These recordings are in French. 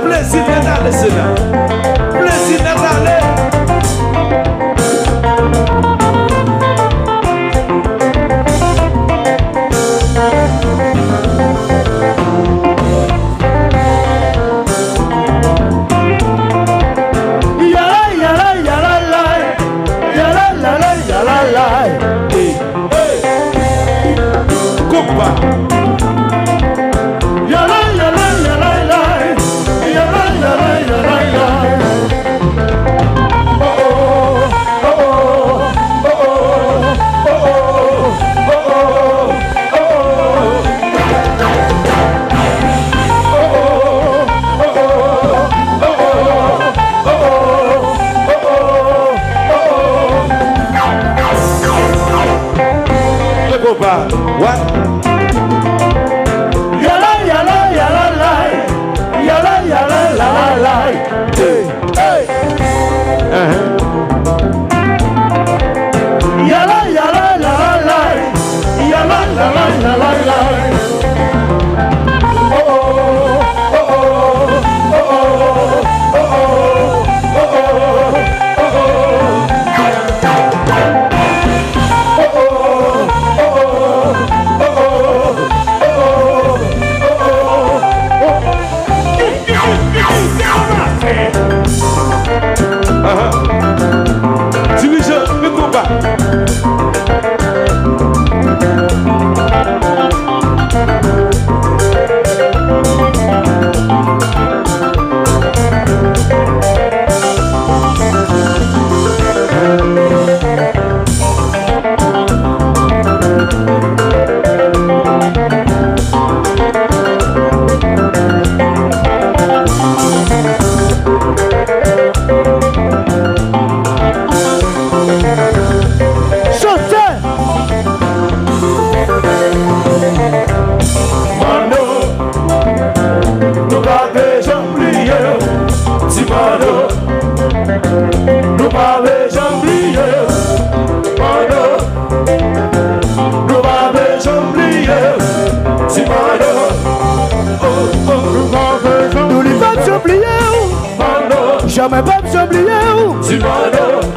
Plaisir Natale, c'est là. Plaisir Natale. What? Yala yala yala la, yala yala la la. Hey, hey. Yala yala la la, yala la la la la. Oh oh oh oh oh oh oh oh. Dirigeant, le combat. Jamais pas m'oublier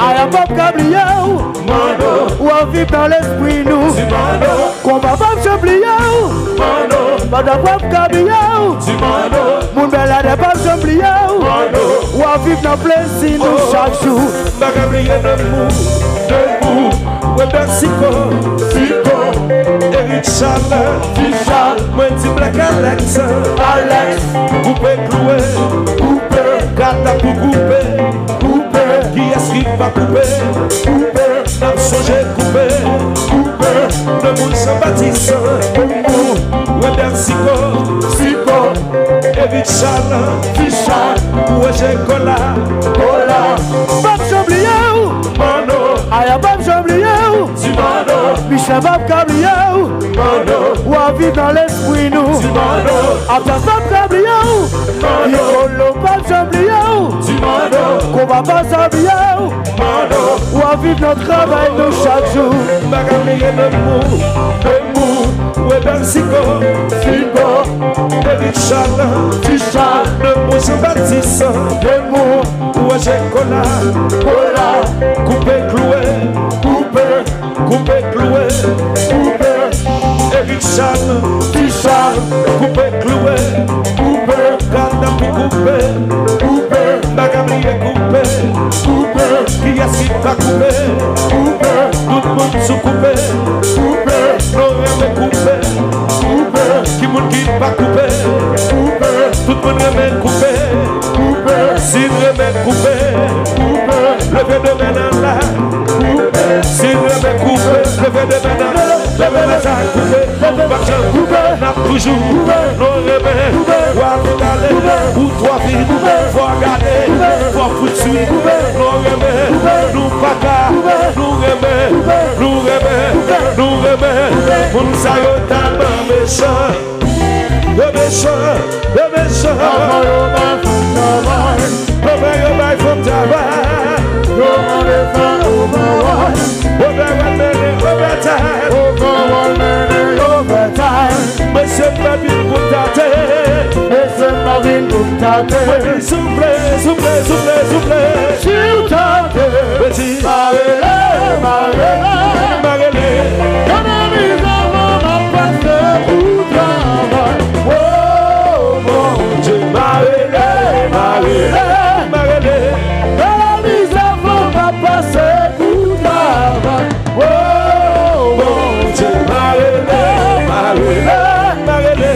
I am pas m'oublier ou on vit dans l'esprit nous combat pas m'oublier pas d'avoir m'oublier mon bel a pas m'oublier ou on vit dans plaisir nous chaque jour m'oublier debout ouais Bersico Eric Charles moi dis Black Alex coupé cloué Gata pour couper, qui est-ce qui va couper, n'a changé couper, le monde sympathise, ouais Bersico, Eric Charles, ouais j'ai cola, pas m'oublier, Mano, aïe pas m'oublier, Michel va m'oublier, ou à vivre dans l'esprit nous, après pas m'oublier, il faut pas m'oublier. Qu'on va pas s'habiller ou à vivre notre travail de chaque jour. M'oublier le mou, ouais Bersico, Eric Charles, le mot sympathise, le mot, ouais j'ai cola, coupé cloué, Eric Charles, coupé cloué, Gata pour couper, Magabriel coupé, qui est-ce qui va couper, tout le monde sous coupé, non rien coupé, qui monde qui va couper, tout le monde remet coupé, si remet coupé, levez de main là, si remet coupé, levez de main là, levez de main coupé, marchand coupé, n'a toujours, non remet, ou à regarder, ou trois vies, faut regarder, faut foutre suite, nous remet, nous pas nous remet, Moun sa yo tellement méchant. Le méchant, le méchant. Over your life from Taiwan. Over time. Monsieur Marvin Boutate. Monsieur Marvin Boutate. Souffle, souffle, souffle, souffle. Choutate. Petit. Marele, marele, marele. Quand on est avant ma passe pour travail. Oh, mon Dieu. Marele, marele, marele. Quand on est avant ma passe pour travail. Oh, mon Dieu. Marele, marele, marele.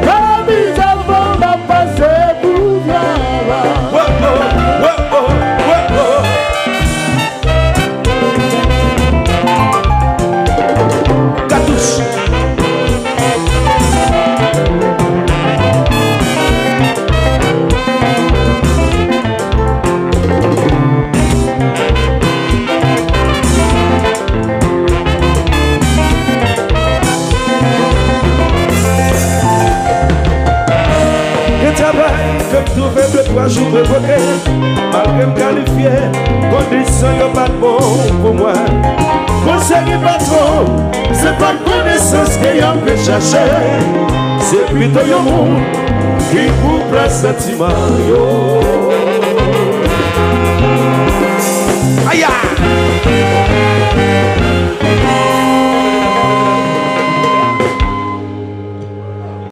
Quand on est avant ma passe pour travail. Oh, oh, oh, oh, oh, oh. Cartouche. Comme tout fait 2-3 jours de bloquer, malgré me qualifier, condition y'a pas de bon pour moi. Conseiller patron, c'est pas connaissance qu'il y a fait chercher, c'est plutôt y'a monde qui coupe le sentiment.